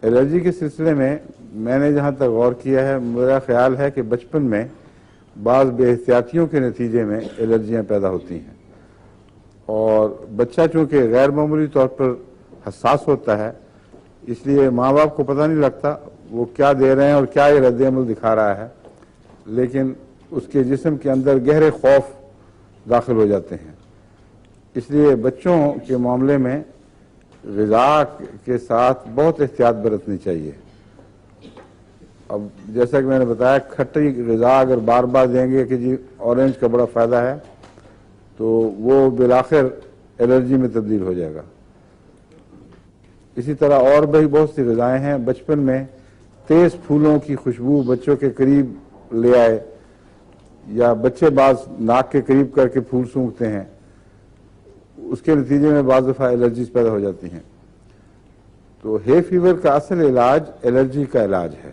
Allergy کے سلسلے میں نے جہاں تک غور کیا ہے، میرا خیال ہے کہ بچپن میں بعض بے احتیاطیوں کے نتیجے میں الرجیاں پیدا ہوتی ہیں، اور بچہ چونکہ غیر معمولی طور پر حساس ہوتا ہے، اس لیے ماں باپ کو پتہ نہیں لگتا وہ کیا دے رہے ہیں اور کیا یہ رد عمل دکھا رہا ہے، لیکن اس کے جسم کے اندر گہرے خوف داخل ہو جاتے ہیں۔ اس لیے بچوں کے معاملے میں غذا کے ساتھ بہت احتیاط برتنی چاہیے۔ اب جیسا کہ میں نے بتایا، کھٹی غذا اگر بار بار دیں گے کہ جی اورنج کا بڑا فائدہ ہے، تو وہ بالآخر الرجی میں تبدیل ہو جائے گا۔ اسی طرح اور بھی بہت سی غذائیں ہیں۔ بچپن میں تیز پھولوں کی خوشبو بچوں کے قریب لے آئے، یا بچے بعض ناک کے قریب کر کے پھول سونگھتے ہیں، اس کے نتیجے میں بعض دفعہ الرجیز پیدا ہو جاتی ہیں۔ تو ہے فیور کا اصل علاج الرجی کا علاج ہے۔